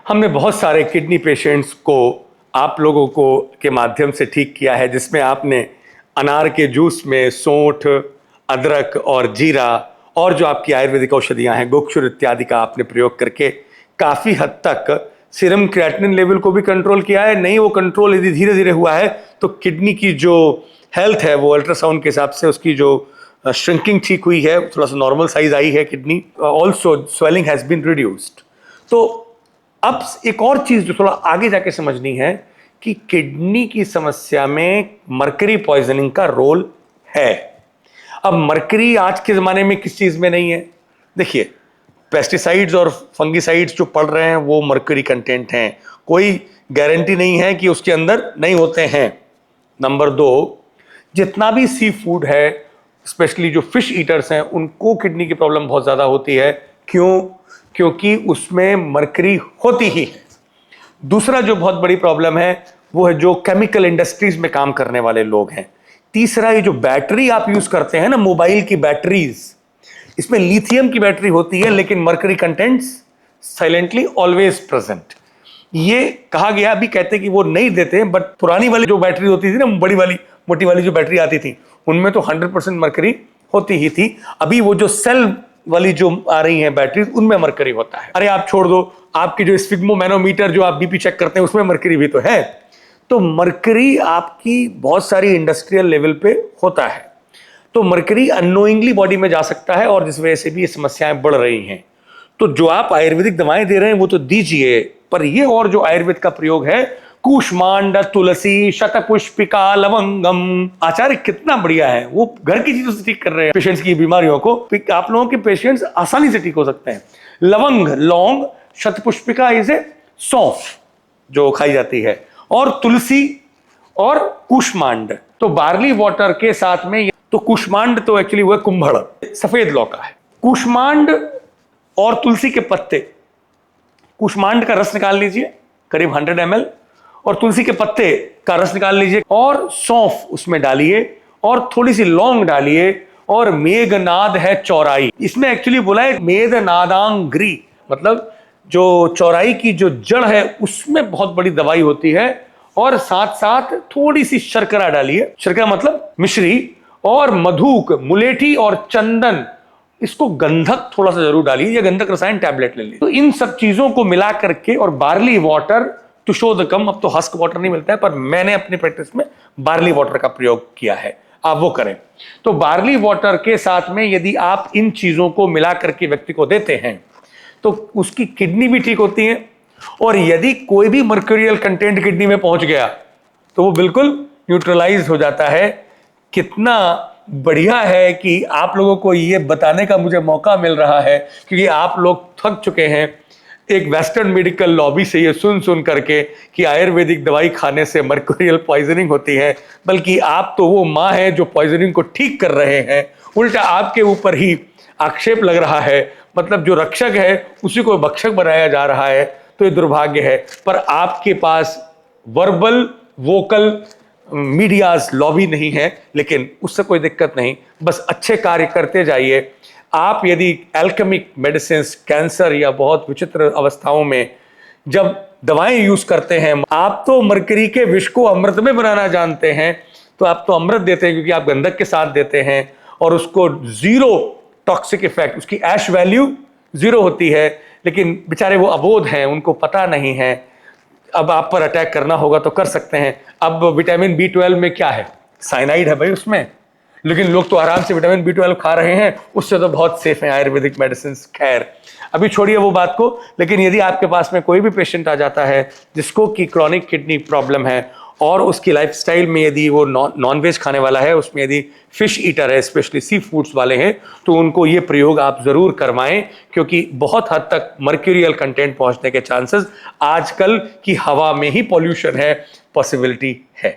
हमने बहुत सारे किडनी पेशेंट्स को आप लोगों को के माध्यम से ठीक किया है, जिसमें आपने अनार के जूस में सौंठ, अदरक और जीरा और जो आपकी आयुर्वेदिक औषधियां हैं गुक्षुर इत्यादि का आपने प्रयोग करके काफ़ी हद तक सीरम क्रिएटिनिन लेवल को भी कंट्रोल किया है। नहीं वो कंट्रोल यदि धीरे धीरे हुआ है तो किडनी की जो हेल्थ है वो अल्ट्रासाउंड के हिसाब से उसकी जो श्रिंकिंग ठीक हुई है, थोड़ा सा नॉर्मल साइज आई है kidney, also swelling has been reduced. तो अब एक और चीज़ जो थोड़ा आगे जाके समझनी है कि किडनी की समस्या में मरकरी पॉइजनिंग का रोल है। अब मरकरी आज के ज़माने में किस चीज़ में नहीं है? देखिए, पेस्टिसाइड्स और फंगिसाइड्स जो पड़ रहे हैं वो मरकरी कंटेंट हैं, कोई गारंटी नहीं है कि उसके अंदर नहीं होते हैं। नंबर 2, जितना भी सी फूड है, स्पेशली जो फिश ईटर्स हैं, उनको किडनी की प्रॉब्लम बहुत ज़्यादा होती है। क्यों? क्योंकि उसमें मरकरी होती ही है। दूसरा जो बहुत बड़ी प्रॉब्लम है वो है जो केमिकल इंडस्ट्रीज में काम करने वाले लोग हैं। तीसरा, ये जो बैटरी आप यूज करते हैं ना, मोबाइल की बैटरीज, इसमें लिथियम की बैटरी होती है लेकिन mercury contents silently always present. ये कहा गया, अभी कहते कि वो नहीं देते, बट पुरानी वाली जो बैटरी होती थी ना, बड़ी वाली मोटी वाली जो बैटरी आती थी, उनमें तो 100% मरकरी होती ही थी। अभी वो जो सेल वाली जो आ रही हैं बैटरीज, उनमें मरकरी होता है। अरे आप छोड़ दो, आपकी जो स्फिग्मोमैनोमीटर जो आप बीपी चेक करते हैं उसमें मरकरी भी तो है। तो मरकरी आपकी बहुत सारी इंडस्ट्रियल लेवल पे होता है। तो मरकरी अननोइंगली बॉडी में जा सकता है और जिस वजह से भी ये समस्याएं बढ़ रही हैं। तो जो आप आयुर्वेदिक दवाएं दे रहे हैं वो तो दीजिए, पर ये और जो आयुर्वेद का प्रयोग है, कूष्मांड, तुलसी, शतपुष्पिका, लवंगम, आचार्य कितना बढ़िया है, वो घर की चीजों से ठीक कर रहे हैं पेशेंट्स की बीमारियों को। आप लोगों के पेशेंट्स आसानी से ठीक हो सकते हैं। लवंग, लौंग, शतपुष्पिका इज ए सौंफ जो खाई जाती है, और तुलसी और कूष्मांड। तो बार्ली वाटर के साथ में, तो कूष्मांड तो एक्चुअली वो कुंभड़, सफेद लौका है। कूष्मांड और तुलसी के पत्ते, कूष्मांड का रस निकाल लीजिए करीब 100 ml, और तुलसी के पत्ते का रस निकाल लीजिए, और सौंफ उसमें डालिए, और थोड़ी सी लौंग डालिए, और मेघनाद है चौराई। इसमें एक्चुअली बोला है मेघनादांग्री, मतलब जो चौराई की जो जड़ है उसमें बहुत बड़ी दवाई होती है। और साथ साथ थोड़ी सी शर्करा डालिए, शर्करा मतलब मिश्री, और मधुक, मुलेठी और चंदन, इसको गंधक थोड़ा सा जरूर डालिए, या गंधक रसायन टैबलेट ले लीजिए। तो इन सब चीजों को मिला करके, और barley water to show the come, अब तो हस्क वाटर नहीं मिलता है, पर मैंने अपनी प्रैक्टिस में बार्ली वाटर का प्रयोग किया है, आप वो करें। तो बार्ली वाटर के साथ में यदि आप इन चीजों को मिला करके व्यक्ति को देते हैं तो उसकी किडनी भी ठीक होती है, और यदि कोई भी मर्क्यूरियल कंटेंट किडनी में पहुंच गया तो वो बिल्कुल न्यूट्रलाइज हो जाता है। कितना बढ़िया है कि आप लोगों को ये बताने का मुझे मौका मिल रहा है, क्योंकि आप लोग थक चुके हैं एक वेस्टर्न मेडिकल लॉबी से ये सुन करके कि आयुर्वेदिक दवाई खाने से मर्क्यूरियल पॉइजनिंग होती है, बल्कि आप तो वो माँ हैं जो पॉइजनिंग को ठीक कर रहे हैं। उल्टा आपके ऊपर ही आक्षेप लग रहा है, मतलब जो रक्षक है उसी को भक्षक बनाया जा रहा है। तो ये दुर्भाग्य है, पर आपके पास वर्बल वोकल मीडियाज लॉबी नहीं है, लेकिन उससे कोई दिक्कत नहीं, बस अच्छे कार्य करते जाइए। आप यदि एल्केमिक मेडिसिन, कैंसर या बहुत विचित्र अवस्थाओं में जब दवाएं यूज करते हैं, आप तो मरकरी के विष को अमृत में बनाना जानते हैं, तो आप तो अमृत देते हैं क्योंकि आप गंधक के साथ देते हैं, और उसको जीरो टॉक्सिक इफेक्ट, उसकी ऐश वैल्यू जीरो होती है। लेकिन बेचारे वो अबोध हैं, उनको पता नहीं है। अब आप पर अटैक करना होगा तो कर सकते हैं। अब विटामिन B12 में क्या है? साइनाइड है भाई उसमें, लेकिन लोग तो आराम से विटामिन B12 खा रहे हैं, उससे तो बहुत सेफ है आयुर्वेदिक मेडिसिन। खैर, अभी छोड़िए वो बात को, लेकिन यदि आपके पास में कोई भी पेशेंट आ जाता है जिसको कि क्रॉनिक किडनी प्रॉब्लम है, और उसकी लाइफस्टाइल में यदि वो नॉन वेज खाने वाला है, उसमें यदि फिश ईटर है, स्पेशली सी फूड्स वाले हैं, तो उनको ये प्रयोग आप ज़रूर करवाएं, क्योंकि बहुत हद तक मर्क्यूरियल कंटेंट पहुंचने के चांसेस आजकल की हवा में ही पॉल्यूशन है, पॉसिबिलिटी है।